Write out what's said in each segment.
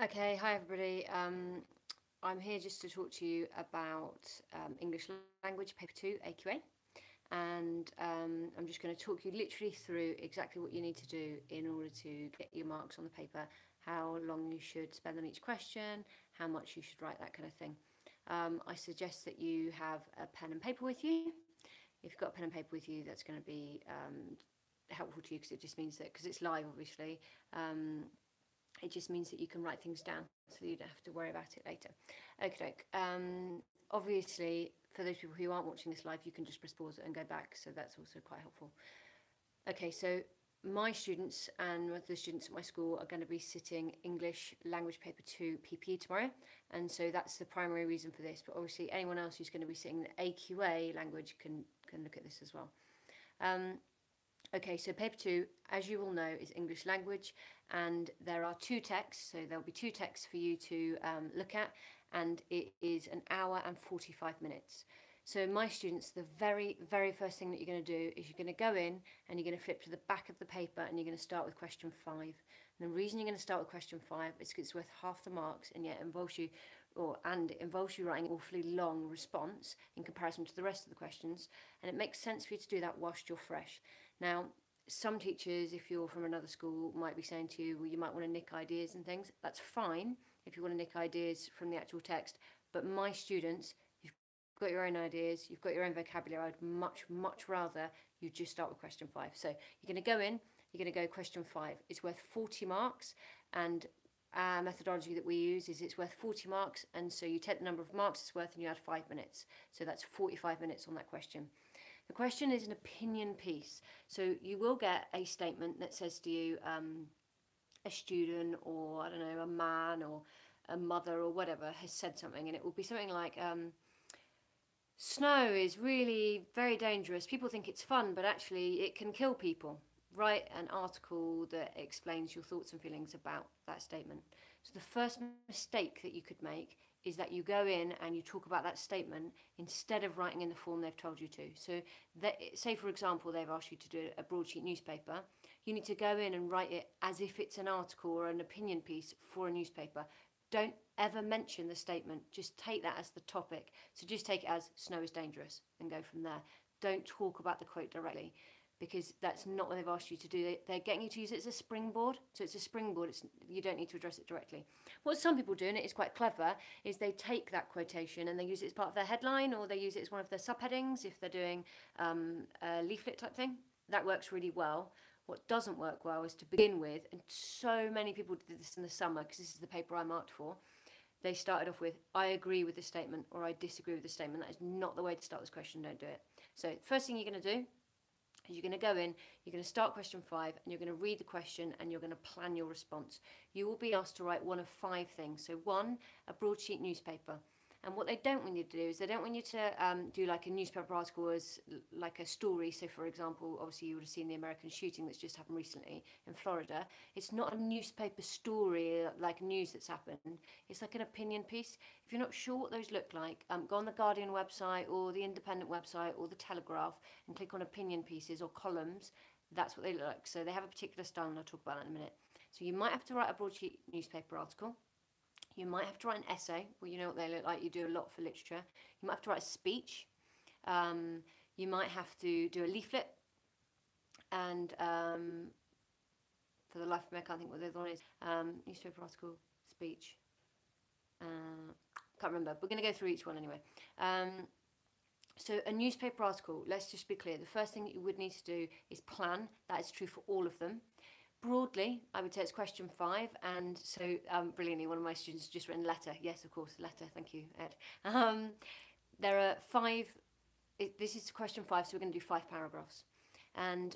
Okay, hi everybody. I'm here just to talk to you about English language paper 2 AQA, and I'm just going to talk you literally through exactly what you need to do in order to get your marks on the paper, how long you should spend on each question, how much you should write, that kind of thing. I suggest that you have a pen and paper with you. If you've got a pen and paper with you, that's going to be helpful to you because it just means that, because it's live obviously, it just means that you can write things down so you don't have to worry about it later. Okay, obviously, for those people who aren't watching this live, you can just press pause and go back, so that's also quite helpful. Okay, so my students and the students at my school are going to be sitting English language paper 2 PPE tomorrow, and so that's the primary reason for this. But obviously, anyone else who's going to be sitting the AQA language can look at this as well. Okay, so paper 2, as you all know, is English language, and there are two texts, so there'll be two texts for you to look at, and it is an hour and 45 minutes. So my students, the very, very first thing that you're going to do is you're going to go in and you're going to flip to the back of the paper and you're going to start with question 5. And the reason you're going to start with question 5 is because it's worth half the marks, and yet it involves you, it involves you writing an awfully long response in comparison to the rest of the questions, and it makes sense for you to do that whilst you're fresh. Now, some teachers, if you're from another school, might be saying to you, well, you might want to nick ideas and things. That's fine if you want to nick ideas from the actual text. But my students, you've got your own ideas, you've got your own vocabulary. I'd much, much rather you just start with question 5. So you're going to go in, you're going to go question 5. It's worth 40 marks, and our methodology that we use is it's worth 40 marks, and so you take the number of marks it's worth and you add 5 minutes. So that's 45 minutes on that question. The question is an opinion piece. So you will get a statement that says to you, a student, or I don't know, a man or a mother or whatever has said something, and it will be something like, snow is really very dangerous. People think it's fun, but actually it can kill people. Write an article that explains your thoughts and feelings about that statement. So the first mistake that you could make is that you go in and you talk about that statement instead of writing in the form they've told you to. So say, for example, they've asked you to do a broadsheet newspaper. You need to go in and write it as if it's an article or an opinion piece for a newspaper. Don't ever mention the statement. Just take that as the topic. So just take it as snow is dangerous and go from there. Don't talk about the quote directly, because that's not what they've asked you to do. They're getting you to use it as a springboard. So it's a springboard. You don't need to address it directly. What some people do, and it is quite clever, is they take that quotation and they use it as part of their headline, or they use it as one of their subheadings if they're doing a leaflet type thing. That works really well. What doesn't work well is to begin with, and so many people did this in the summer because this is the paper I marked for. They started off with, I agree with the statement, or I disagree with the statement. That is not the way to start this question. Don't do it. So first thing you're going to do is you're going to go in, you're going to start question 5, and you're going to read the question and you're going to plan your response. You will be asked to write one of 5 things. So 1, a broadsheet newspaper. And what they don't want you to do is they don't want you to do like a newspaper article as like a story. So, for example, obviously you would have seen the American shooting that's just happened recently in Florida. It's not a newspaper story like news that's happened. It's like an opinion piece. If you're not sure what those look like, go on the Guardian website or the Independent website or the Telegraph and click on opinion pieces or columns. That's what they look like. So they have a particular style, and I'll talk about that in a minute. So you might have to write a broadsheet newspaper article. You might have to write an essay. Well, you know what they look like. You do a lot for literature. You might have to write a speech. You might have to do a leaflet. And for the life of me, I can't think what the other one is. Newspaper article, speech. Can't remember. We're going to go through each one anyway. So a newspaper article, let's just be clear. The first thing that you would need to do is plan. That is true for all of them. Broadly, I would say it's question 5, and so brilliantly, one of my students just written letter. Yes, of course, letter. Thank you, Ed. There are 5. This is question 5, so we're going to do 5 paragraphs, and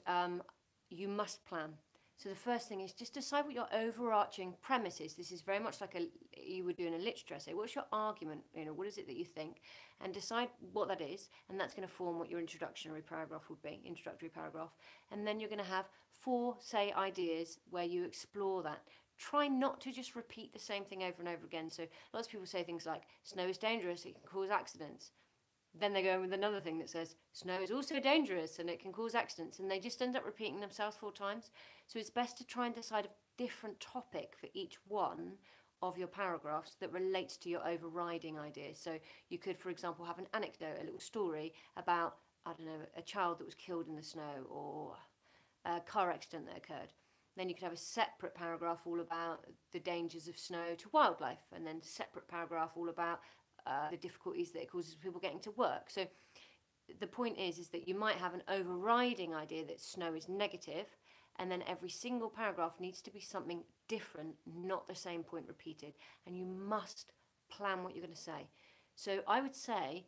you must plan. So the first thing is just decide what your overarching premise is. This is very much like you would do in a literature essay. What's your argument? What is it that you think? And decide what that is, and that's going to form what your introductory paragraph would be, introductory paragraph. And then you're going to have 4, say, ideas where you explore that. Try not to just repeat the same thing over and over again. So lots of people say things like, snow is dangerous, it can cause accidents. Then they go in with another thing that says, snow is also dangerous and it can cause accidents. And they just end up repeating themselves 4 times. So it's best to try and decide a different topic for each one of your paragraphs that relates to your overriding idea. So you could, for example, have an anecdote, a little story about, I don't know, a child that was killed in the snow, or a car accident that occurred. Then you could have a separate paragraph all about the dangers of snow to wildlife, and then a separate paragraph all about the difficulties that it causes people getting to work. So the point is that you might have an overriding idea that snow is negative, and then every single paragraph needs to be something different, not the same point repeated. And you must plan what you're going to say. So I would say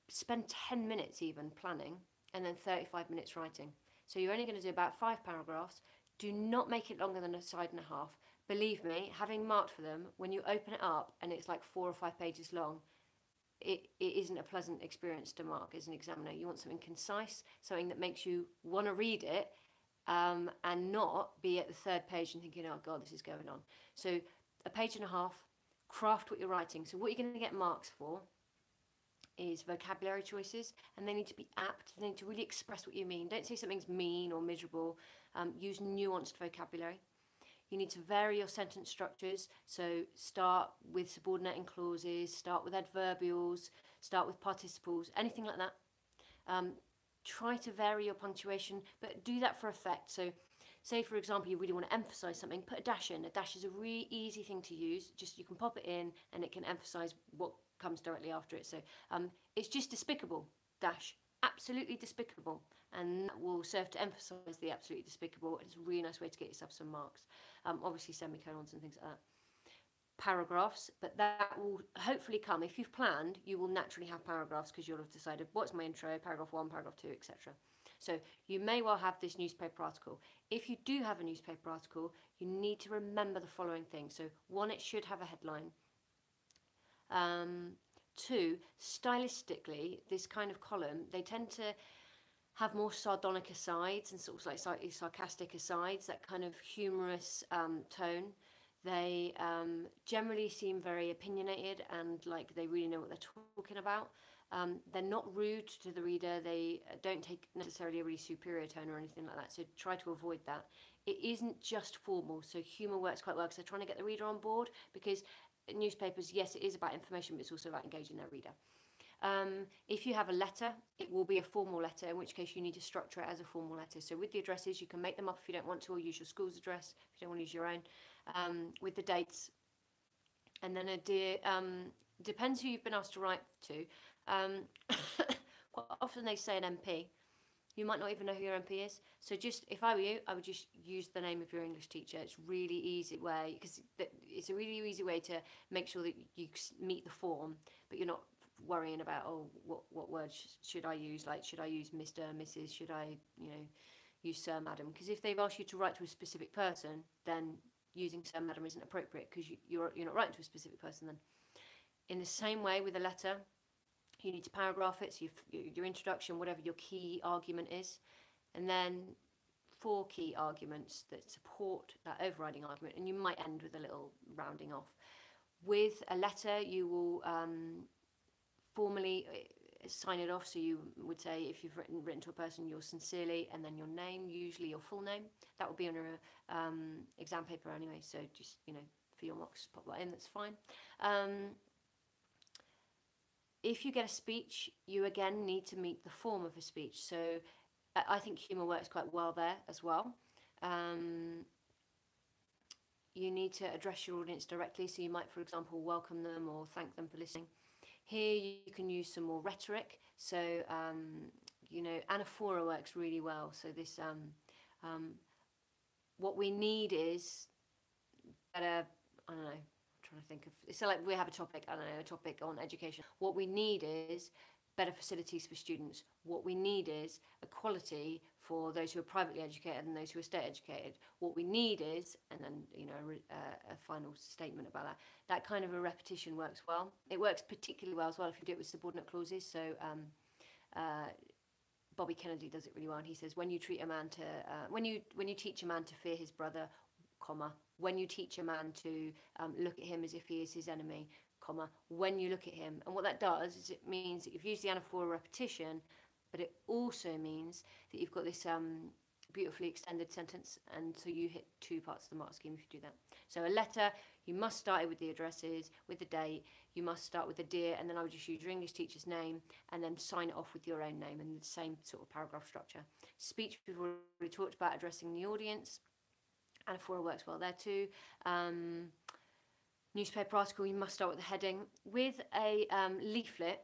spend 10 minutes even planning, and then 35 minutes writing. So you're only going to do about 5 paragraphs. Do not make it longer than a side and a half. Believe me, having marked for them, when you open it up and it's like 4 or 5 pages long, it isn't a pleasant experience to mark as an examiner. You want something concise, something that makes you want to read it, and not be at the 3rd page and thinking, oh God, this is going on. So a page and a half, craft what you're writing. So what you're going to get marks for is vocabulary choices, and they need to be apt. They need to really express what you mean. Don't say something's mean or miserable. Use nuanced vocabulary. You need to vary your sentence structures. So start with subordinating clauses, start with adverbials, start with participles, anything like that. Try to vary your punctuation, but do that for effect. So say, for example, you really want to emphasize something, put a dash in. A dash is a really easy thing to use. Just you can pop it in and it can emphasize what comes directly after it. So it's just despicable, dash, absolutely despicable, and that will serve to emphasize the absolutely despicable. It's a really nice way to get yourself some marks. Obviously semicolons and things like that. Paragraphs, but that will hopefully come. If you've planned, you will naturally have paragraphs because you'll have decided what's my intro, paragraph 1, paragraph 2, etc. So you may well have this newspaper article. If you do have a newspaper article, you need to remember the following things. So 1, it should have a headline. 2, stylistically, this kind of column, they tend to have more sardonic asides and sort of like slightly sarcastic asides, that kind of humorous tone. They generally seem very opinionated and like they really know what they're talking about. They're not rude to the reader. They don't take necessarily a really superior tone or anything like that. So try to avoid that. It isn't just formal. So humour works quite well because they're trying to get the reader on board, because newspapers, yes, it is about information, but it's also about engaging their reader. If you have a letter, it will be a formal letter, in which case you need to structure it as a formal letter. So with the addresses, you can make them up if you don't want to, or use your school's address if you don't want to use your own, with the dates. And then depends who you've been asked to write to. Quite often they say an MP. You might not even know who your MP is. So just, if I were you, I would just use the name of your English teacher. It's really easy way, because it's a really easy way to make sure that you meet the form, but you're not worrying about, oh, what words should I use? Like, should I use Mr., Mrs., should I, use Sir, Madam? Because if they've asked you to write to a specific person, then using Sir, Madam isn't appropriate, because you're not writing to a specific person then. In the same way with a letter, you need to paragraph it, so your introduction, whatever your key argument is, and then 4 key arguments that support that overriding argument, and you might end with a little rounding off. With a letter, you will formally sign it off, so you would say, if you've written to a person, yours sincerely, and then your name, usually your full name. That will be on your exam paper anyway, so just, for your mocks, pop that in, that's fine. If you get a speech, you again need to meet the form of a speech. So I think humour works quite well there as well. You need to address your audience directly. So you might, for example, welcome them or thank them for listening. Here you can use some more rhetoric. So, anaphora works really well. So this, what we need is better, I don't know, trying to think of, so like we have a topic, a topic on education. What we need is better facilities for students. What we need is equality for those who are privately educated and those who are state educated. What we need is, and then a final statement about that. That kind of a repetition works well. It works particularly well as well if you do it with subordinate clauses. So Bobby Kennedy does it really well, and he says, when you treat a man to when you teach a man to fear his brother, comma, when you teach a man to look at him as if he is his enemy, comma, when you look at him. And what that does is it means that you've used the anaphora repetition, but it also means that you've got this beautifully extended sentence, and so you hit 2 parts of the mark scheme if you do that. So a letter, you must start it with the addresses, with the date. You must start with a dear, and then I would just use your English teacher's name, and then sign it off with your own name, and the same sort of paragraph structure. Speech, we've already talked about addressing the audience. Anaphora works well there too. Newspaper article, you must start with the heading. With a leaflet,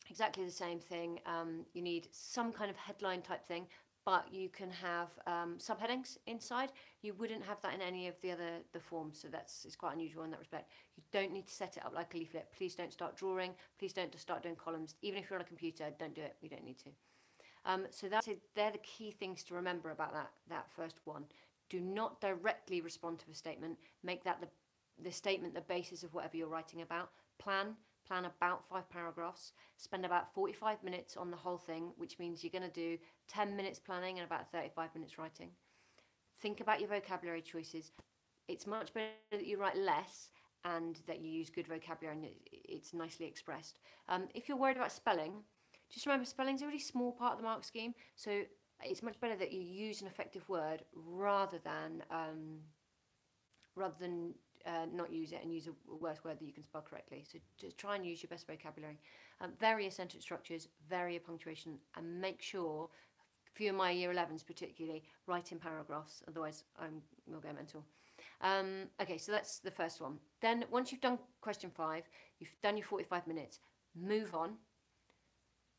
exactly the same thing. You need some kind of headline type thing, but you can have subheadings inside. You wouldn't have that in any of the forms, so it's quite unusual in that respect. You don't need to set it up like a leaflet. Please don't start drawing. Please don't start doing columns. Even if you're on a computer, don't do it. You don't need to. So they're the key things to remember about that first one. Do not directly respond to a statement. Make that the statement the basis of whatever you're writing about. Plan about 5 paragraphs. Spend about 45 minutes on the whole thing, which means you're going to do 10 minutes planning and about 35 minutes writing. Think about your vocabulary choices. It's much better that you write less and that you use good vocabulary and it's nicely expressed. If you're worried about spelling, just remember spelling's a really small part of the mark scheme, so it's much better that you use an effective word rather than not use it and use a worse word that you can spell correctly. So just try and use your best vocabulary. Vary your sentence structures, vary your punctuation, and make sure, a few of my year 11s particularly, write in paragraphs, otherwise we'll go mental. Okay, so that's the first one. Then once you've done question 5, you've done your 45 minutes, move on.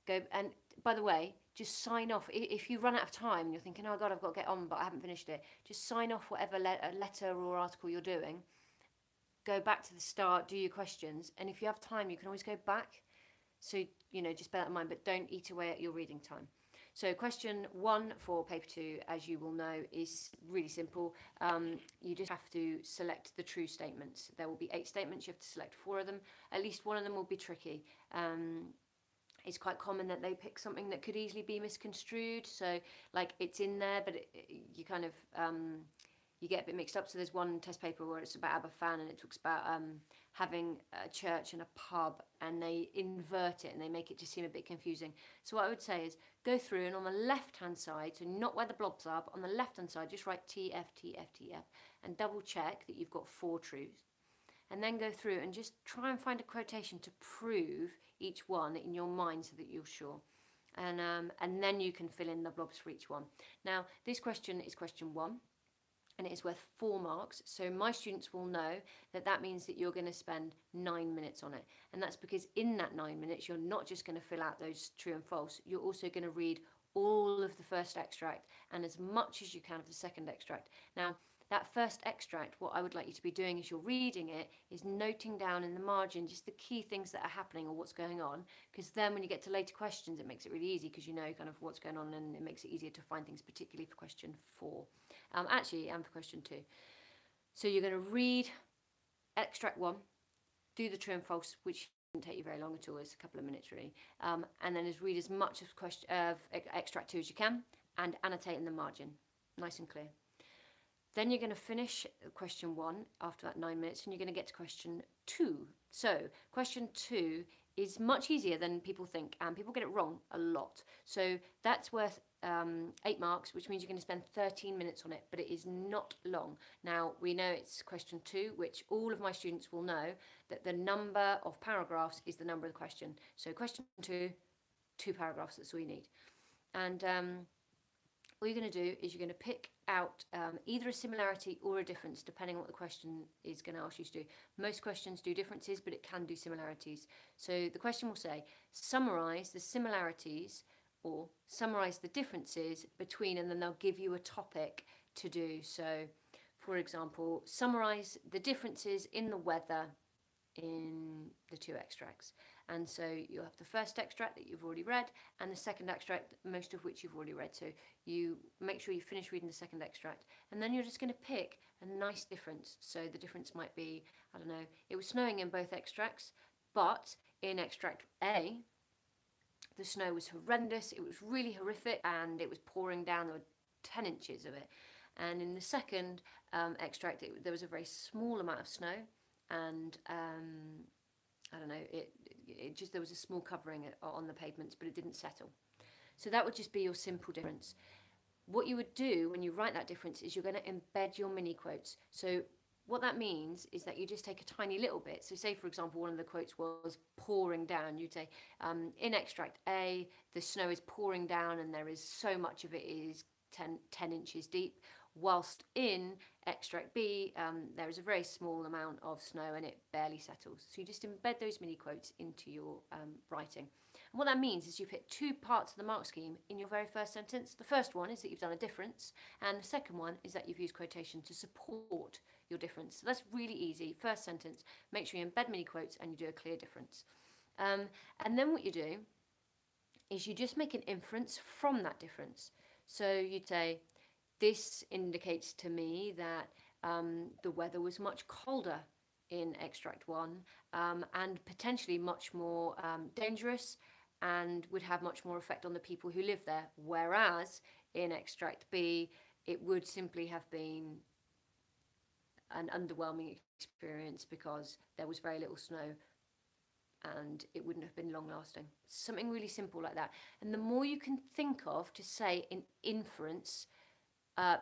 Go, and by the way, just sign off. If you run out of time and you're thinking, oh God, I've got to get on, but I haven't finished it, just sign off whatever letter or article you're doing. Go back to the start, do your questions, and if you have time, you can always go back. So, just bear that in mind, but don't eat away at your reading time. So question 1 for paper 2, as you will know, is really simple. You just have to select the true statements. There will be 8 statements. You have to select 4 of them. At least one of them will be tricky. It's quite common that they pick something that could easily be misconstrued. So, like, it's in there, but you kind of you get a bit mixed up. So there's one test paper where it's about Aberfan, and it talks about having a church and a pub, and they invert it and they make it just seem a bit confusing. So what I would say is go through, and on the left-hand side, so not where the blobs are, but on the left-hand side, just write TF, TF, TF, and double check that you've got 4 truths. And then go through and just try and find a quotation to prove each one in your mind so that you're sure. And then you can fill in the blobs for each one. Now, this question is question 1. And it is worth 4 marks. So my students will know that means that you're going to spend 9 minutes on it. And that's because in that 9 minutes, you're not just going to fill out those true and false. You're also going to read all of the first extract and as much as you can of the second extract. Now, that first extract, what I would like you to be doing as you're reading it is noting down in the margin just the key things that are happening or what's going on, because then when you get to later questions, it makes it really easy because you know kind of what's going on, and it makes it easier to find things, particularly for question 4. Actually, and for question 2. So you're going to read extract 1, do the true and false, which didn't take you very long at all, it's a couple of minutes really, and then read as much of extract 2 as you can, and annotate in the margin, nice and clear. Then you're going to finish question 1 after that 9 minutes, and you're going to get to question 2. So question 2 is much easier than people think, and people get it wrong a lot. So that's worth 8 marks, which means you're going to spend 13 minutes on it, but it is not long. Now, we know it's question 2, which all of my students will know that the number of paragraphs is the number of the question. So question 2, 2 paragraphs, that's all you need. And all you're going to do is you're going to pick out either a similarity or a difference, depending on what the question is going to ask you to do. Most questions do differences, but it can do similarities. So the question will say, summarise the similarities or summarise the differences between, and then they'll give you a topic to do. So, for example, summarise the differences in the weather in the 2 extracts. And so you'll have the first extract that you've already read and the second extract, most of which you've already read. So you make sure you finish reading the second extract, and then you're just going to pick a nice difference. So the difference might be, I don't know, it was snowing in both extracts, but in extract A, the snow was horrendous, it was really horrific, and it was pouring down, there were 10 inches of it. And in the second extract, there was a very small amount of snow, and I don't know, it just, there was a small covering on the pavements, but it didn't settle. So that would just be your simple difference. What you would do when you write that difference is you're going to embed your mini quotes. So what that means is that you just take a tiny little bit. So say, for example, one of the quotes was pouring down. You'd say, in extract A, the snow is pouring down and there is so much of it is 10 inches deep, whilst in extract B, there is a very small amount of snow and it barely settles. So you just embed those mini quotes into your writing. And what that means is you've hit two parts of the mark scheme in your very first sentence. The first one is that you've done a difference, and the second one is that you've used quotation to support your difference. So that's really easy. First sentence, make sure you embed mini quotes and you do a clear difference. And then what you do is you just make an inference from that difference. So you'd say, this indicates to me that the weather was much colder in extract 1 and potentially much more dangerous and would have much more effect on the people who live there. Whereas in extract B, it would simply have been an underwhelming experience because there was very little snow and it wouldn't have been long lasting. Something really simple like that. And the more you can think of to say in inference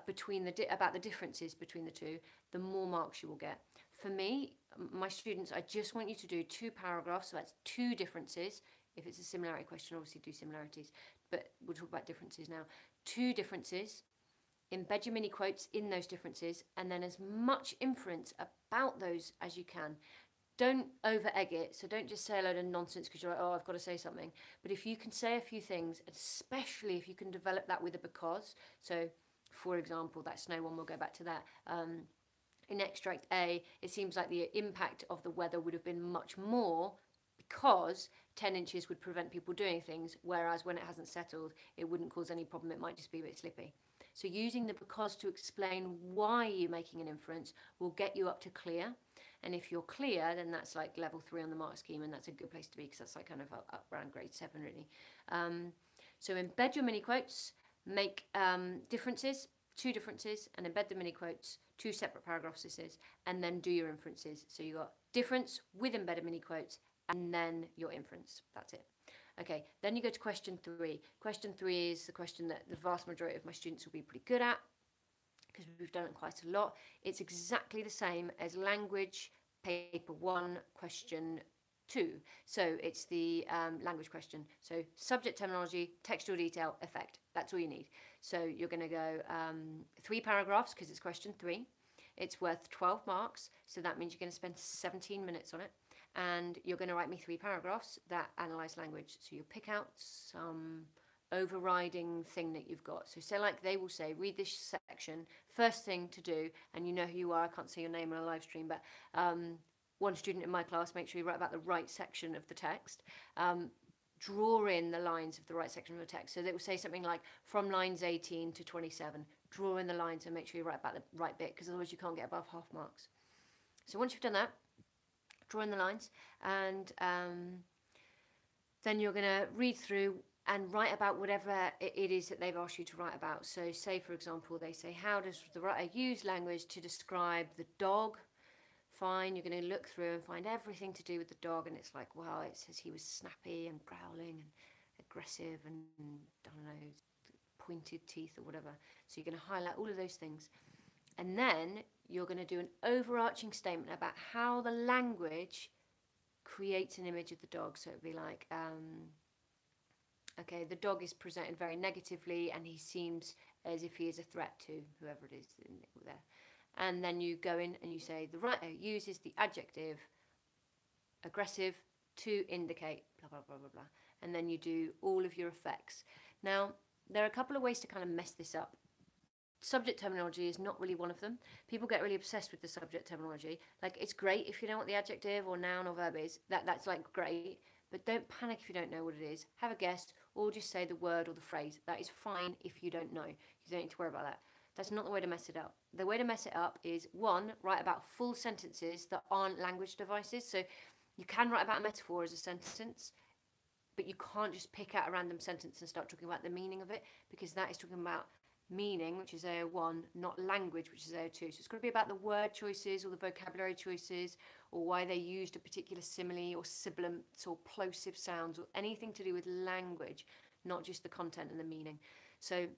between about the differences between the two, the more marks you will get. For me, my students, I just want you to do 2 paragraphs, so that's 2 differences. If it's a similarity question, obviously do similarities, but we'll talk about differences now. 2 differences, embed your mini quotes in those differences, and then as much inference about those as you can. Don't over egg it, so don't just say a load of nonsense because you're like, oh, I've got to say something. But if you can say a few things, especially if you can develop that with a because, so for example, that snow one, we'll go back to that. In extract A, it seems like the impact of the weather would have been much more because 10 inches would prevent people doing things, whereas when it hasn't settled, it wouldn't cause any problem. It might just be a bit slippy. So using the because to explain why you're making an inference will get you up to clear. And if you're clear, then that's like level 3 on the mark scheme, and that's a good place to be because that's like kind of up around grade 7 really. So embed your mini quotes, make differences, 2 differences, and embed the mini quotes, 2 separate paragraphs this is, and then do your inferences. So you got difference with embedded mini quotes, and then your inference. That's it. Okay, then you go to question 3. Question 3 is the question that the vast majority of my students will be pretty good at because we've done it quite a lot. It's exactly the same as language paper 1 question 2. So it's the language question. So subject terminology, textual detail, effect. That's all you need. So you're going to go 3 paragraphs because it's question 3. It's worth 12 marks. So that means you're going to spend 17 minutes on it. And you're going to write me 3 paragraphs that analyse language. So you'll pick out some overriding thing that you've got. So say like they will say, read this section, first thing to do, and you know who you are, I can't see your name on a live stream, but one student in my class, make sure you write about the right section of the text. Draw in the lines of the right section of the text. So they will say something like from lines 18 to 27. Draw in the lines and make sure you write about the right bit because otherwise you can't get above half marks. So once you've done that, draw in the lines and then you're going to read through and write about whatever it is that they've asked you to write about. So say, for example, they say, how does the writer use language to describe the dog? Fine, you're going to look through and find everything to do with the dog, and it's like, well, it says he was snappy and growling and aggressive and, I don't know, pointed teeth or whatever. So you're going to highlight all of those things. And then you're going to do an overarching statement about how the language creates an image of the dog. So it would be like, okay, the dog is presented very negatively and he seems as if he is a threat to whoever it is there. And then you go in and you say the writer uses the adjective aggressive to indicate blah, blah, blah, blah, blah. And then you do all of your effects. Now, there are a couple of ways to kind of mess this up. Subject terminology is not really one of them. People get really obsessed with the subject terminology. Like, it's great if you know what the adjective or noun or verb is. That's like great. But don't panic if you don't know what it is. Have a guess or just say the word or the phrase. That is fine if you don't know. You don't need to worry about that. That's not the way to mess it up. The way to mess it up is, 1, write about full sentences that aren't language devices. So you can write about a metaphor as a sentence, but you can't just pick out a random sentence and start talking about the meaning of it, because that is talking about meaning, which is AO1, not language, which is AO2. So it's got to be about the word choices or the vocabulary choices or why they used a particular simile or sibilants or plosive sounds or anything to do with language, not just the content and the meaning. So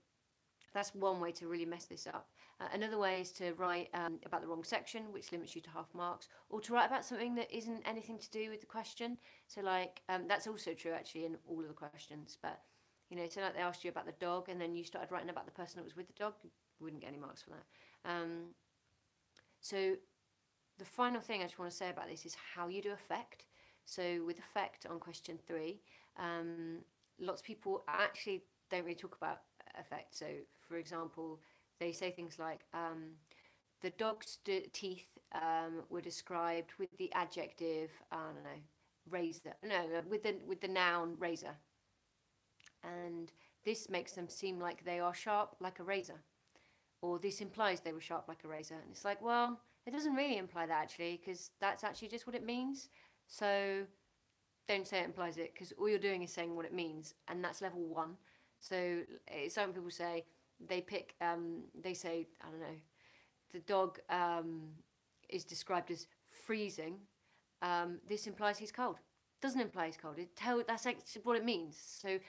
That's one way to really mess this up. Another way is to write about the wrong section, which limits you to half marks, or to write about something that isn't anything to do with the question. So, like, that's also true actually in all of the questions. But, you know, so like they asked you about the dog, and then you started writing about the person that was with the dog, you wouldn't get any marks for that. So, the final thing I just want to say about this is how you do affect. So, with affect on question 3, lots of people actually don't really talk about effect. So, for example, they say things like the dog's teeth were described with the adjective, I don't know, razor. No, with the noun razor, and this makes them seem like they are sharp like a razor, or this implies they were sharp like a razor. And it's like, well, it doesn't really imply that actually, because that's actually just what it means. So don't say it implies it, because all you're doing is saying what it means, and that's level 1. So some people say they say, I don't know, the dog is described as freezing. This implies he's cold. Doesn't imply he's cold. That's actually what it means. So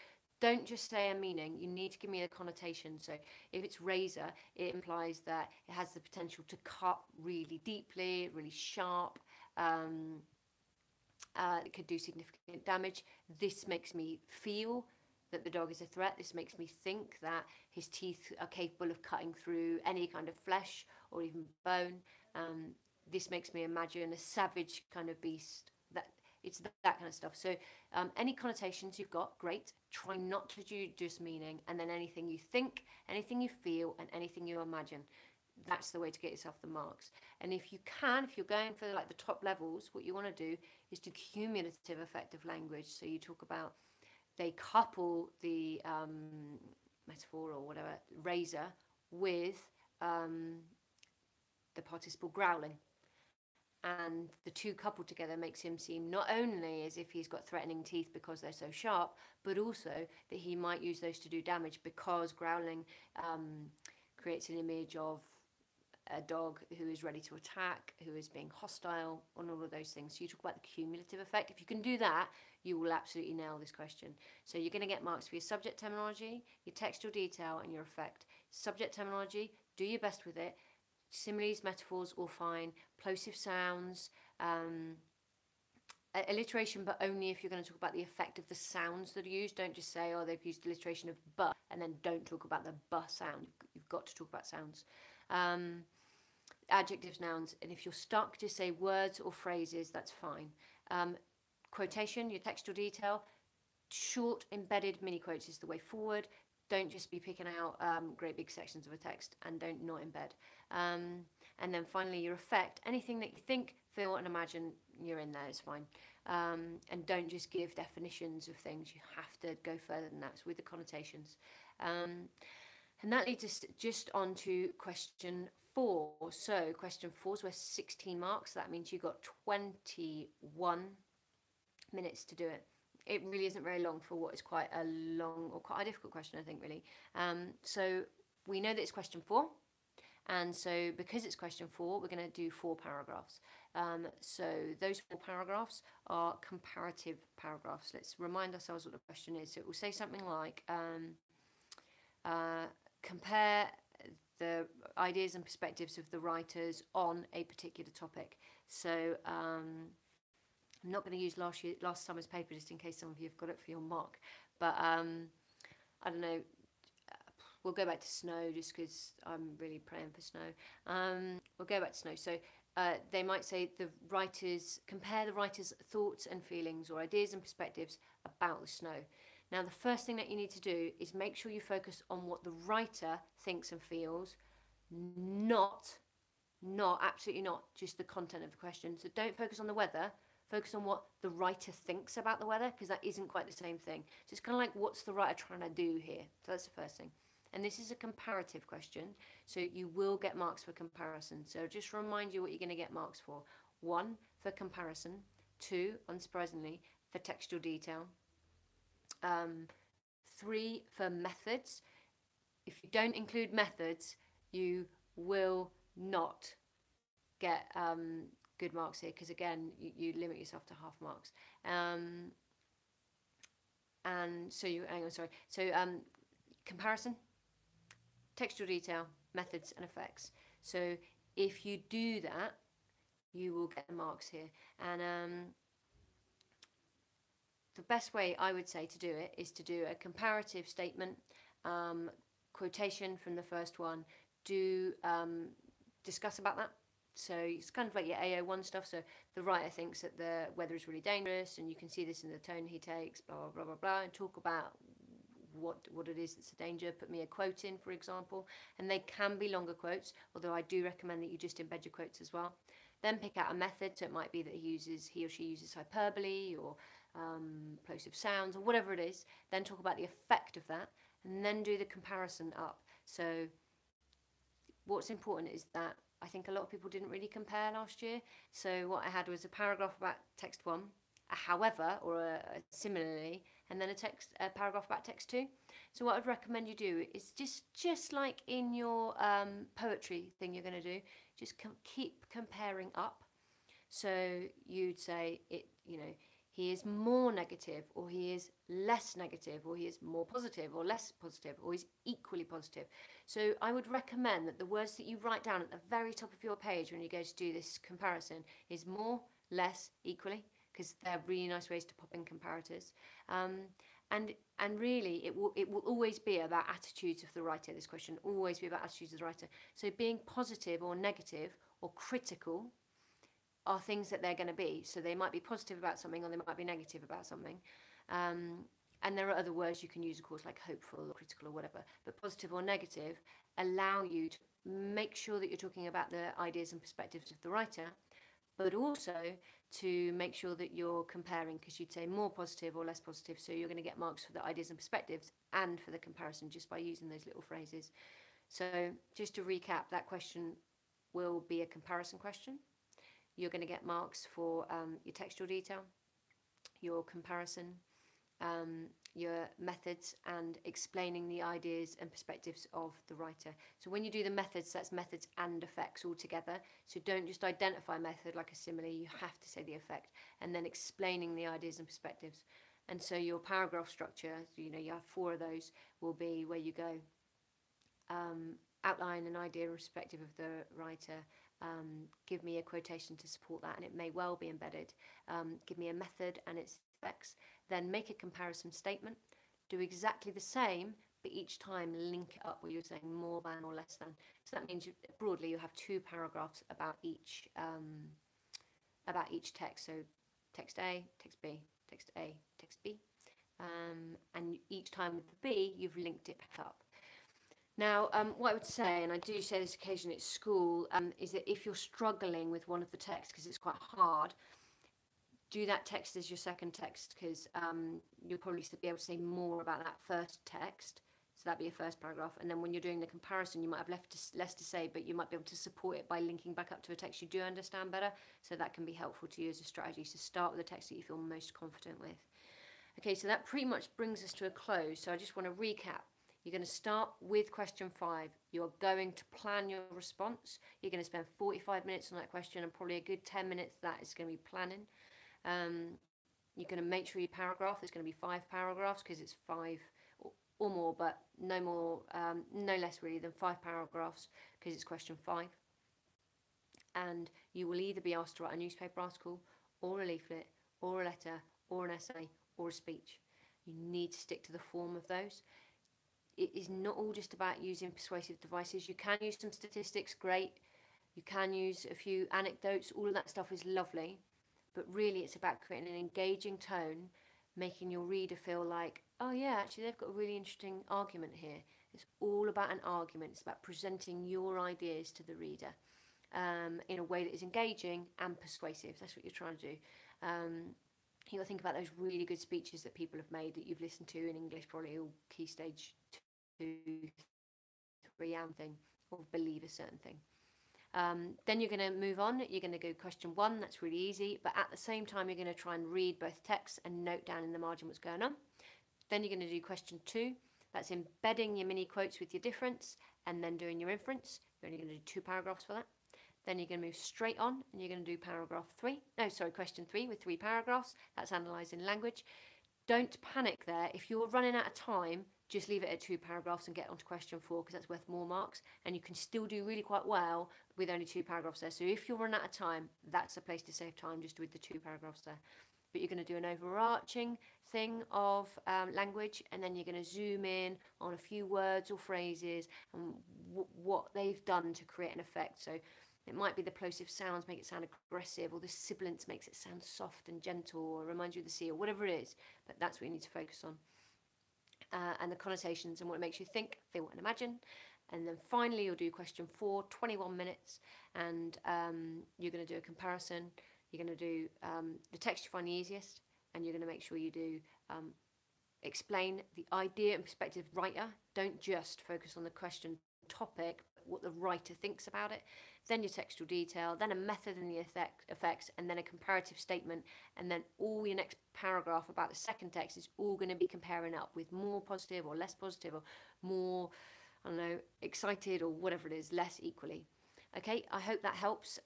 don't just say a meaning. You need to give me a connotation. So if it's razor, it implies that it has the potential to cut really deeply, really sharp. It could do significant damage. This makes me feel that the dog is a threat. This makes me think that his teeth are capable of cutting through any kind of flesh or even bone. This makes me imagine a savage kind of beast. It's that kind of stuff. So any connotations you've got, great. Try not to do just meaning, and then anything you think, anything you feel, and anything you imagine. That's the way to get yourself the marks. And if you're going for like the top levels, what you want to do is do cumulative effective language. So you talk about, they couple the metaphor or whatever, razor, with the participle growling. And the two coupled together makes him seem not only as if he's got threatening teeth because they're so sharp, but also that he might use those to do damage, because growling creates an image of a dog who is ready to attack, who is being hostile, and all of those things. So you talk about the cumulative effect. If you can do that, you will absolutely nail this question. So you're going to get marks for your subject terminology, your textual detail, and your effect. Subject terminology, do your best with it. Similes, metaphors, all fine. Plosive sounds, alliteration, but only if you're going to talk about the effect of the sounds that are used. Don't just say, oh, they've used alliteration of "but" and then don't talk about the "but" sound. You've got to talk about sounds. Adjectives, nouns, and if you're stuck, just say words or phrases. That's fine. Quotation, your textual detail. Short, embedded mini quotes is the way forward. Don't just be picking out great big sections of a text, and don't not embed. And then finally, your effect. Anything that you think, feel, and imagine, you're in there is fine. And don't just give definitions of things. You have to go further than that. So with the connotations. And that leads us just on to question 4. So question 4 is worth 16 marks. That means you got 21 minutes to do it. It really isn't very long for what is quite a long or quite a difficult question, I think, really. So we know that it's question 4. And so because it's question 4, we're going to do 4 paragraphs. So those 4 paragraphs are comparative paragraphs. Let's remind ourselves what the question is. So it will say something like, compare the ideas and perspectives of the writers on a particular topic. So I'm not going to use last summer's paper, just in case some of you have got it for your mock. But I don't know. We'll go back to snow, just because I'm really praying for snow. We'll go back to snow. So they might say compare the writer's thoughts and feelings or ideas and perspectives about the snow. Now, the first thing that you need to do is make sure you focus on what the writer thinks and feels, absolutely not just the content of the question. So don't focus on the weather, focus on what the writer thinks about the weather, because that isn't quite the same thing. So it's kind of like, what's the writer trying to do here? So that's the first thing. And this is a comparative question, so you will get marks for comparison. So just remind you what you're going to get marks for. 1, for comparison. 2, unsurprisingly, for textual detail. 3, for methods. If you don't include methods, you will not get good marks here, because again, you limit yourself to half marks. And so hang on, sorry. So comparison. textual detail, methods and effects. So if you do that, you will get the marks here. And the best way I would say to do it is to do a comparative statement, quotation from the first one, do discuss about that. So it's kind of like your AO1 stuff. So the writer thinks that the weather is really dangerous, and you can see this in the tone he takes, blah, blah, blah, blah, blah, and talk about what it is that's a danger. Put me a quote in, for example, and they can be longer quotes, although I do recommend that you just embed your quotes as well. Then pick out a method. So it might be that he or she uses hyperbole or plosive sounds or whatever it is. Then talk about the effect of that, and then do the comparison up. So what's important is that I think a lot of people didn't really compare last year. So what I had was a paragraph about text 1, a however or a similarly, and then a paragraph about text 2. So what I'd recommend you do is just like in your poetry thing you're going to do, just keep comparing up. So you'd say he is more negative, or he is less negative, or he is more positive or less positive, or he's equally positive. So I would recommend that the words that you write down at the very top of your page when you go to do this comparison is more, less, equally, because they're really nice ways to pop in comparators. And really, it will always be about attitudes of the writer. This question always be about attitudes of the writer. So being positive or negative or critical are things that they're going to be. So they might be positive about something, or they might be negative about something. And there are other words you can use, of course, like hopeful or critical or whatever. But positive or negative allow you to make sure that you're talking about the ideas and perspectives of the writer, but also to make sure that you're comparing, because you'd say more positive or less positive. So you're going to get marks for the ideas and perspectives and for the comparison just by using those little phrases. So just to recap, that question will be a comparison question. You're going to get marks for your textual detail, your comparison, your methods, and explaining the ideas and perspectives of the writer. So when you do the methods, that's methods and effects all together. So don't just identify method like a simile, you have to say the effect, and then explaining the ideas and perspectives. And so your paragraph structure, you have 4 of those, will be where you go outline an idea and perspective of the writer, give me a quotation to support that, and it may well be embedded, give me a method and its effects, then make a comparison statement, do exactly the same, but each time link it up where you're saying more than or less than. So that means broadly you have 2 paragraphs about each text. So text A, text B, text A, text B, and each time with the B you've linked it back up. Now, what I would say, and I do say this occasionally at school, is that if you're struggling with one of the texts because it's quite hard, do that text as your second text, because you'll probably be able to say more about that first text. So that'd be your first paragraph. And then when you're doing the comparison, you might have less to say, but you might be able to support it by linking back up to a text you do understand better. So that can be helpful to you as a strategy. So start with the text that you feel most confident with. Okay, so that pretty much brings us to a close. So I just want to recap. You're going to start with question 5. You're going to plan your response. You're going to spend 45 minutes on that question, and probably a good 10 minutes that is going to be planning. You're going to make sure your paragraph, there's going to be 5 paragraphs, because it's 5 or more, but no more, no less really than 5 paragraphs, because it's question 5. And you will either be asked to write a newspaper article, or a leaflet, or a letter, or an essay, or a speech. You need to stick to the form of those. It is not all just about using persuasive devices. You can use some statistics, great. You can use a few anecdotes, all of that stuff is lovely. But really it's about creating an engaging tone, making your reader feel like, oh yeah, actually they've got a really interesting argument here. It's all about an argument. It's about presenting your ideas to the reader in a way that is engaging and persuasive. That's what you're trying to do. You got to think about those really good speeches that people have made that you've listened to in English, probably all key stage 2, 3 and thing, or believe a certain thing. Then you're going to move on. You're going to go question 1. That's really easy. But at the same time, you're going to try and read both texts and note down in the margin what's going on. Then you're going to do question 2. That's embedding your mini quotes with your difference and then doing your inference. You're only going to do 2 paragraphs for that. Then you're going to move straight on and you're going to do question 3 with 3 paragraphs. That's analysing language. Don't panic there. If you're running out of time, just leave it at 2 paragraphs and get onto question 4, because that's worth more marks, and you can still do really quite well with only 2 paragraphs there. So if you're running out of time, that's a place to save time, just with the 2 paragraphs there. But you're going to do an overarching thing of language, and then you're going to zoom in on a few words or phrases and what they've done to create an effect. So it might be the plosive sounds make it sound aggressive, or the sibilance makes it sound soft and gentle, or reminds you of the sea, or whatever it is. But that's what you need to focus on. And the connotations and what it makes you think, feel, and imagine. And then finally, you'll do question 4, 21 minutes, and you're going to do a comparison. You're going to do the text you find the easiest, and you're going to make sure you do explain the idea and perspective of the writer. Don't just focus on the question topic, but what the writer thinks about it. Then your textual detail, then a method and the effects, and then a comparative statement. And then all your next paragraph about the second text is all going to be comparing up with more positive or less positive, or more, I don't know, excited, or whatever it is, less equally. Okay, I hope that helps.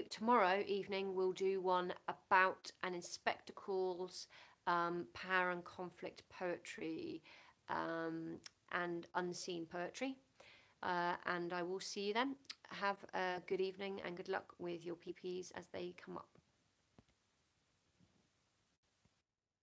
Tomorrow evening will do one about and in spectacles, power and conflict poetry, and unseen poetry. And I will see you then. Have a good evening and good luck with your PPEs as they come up.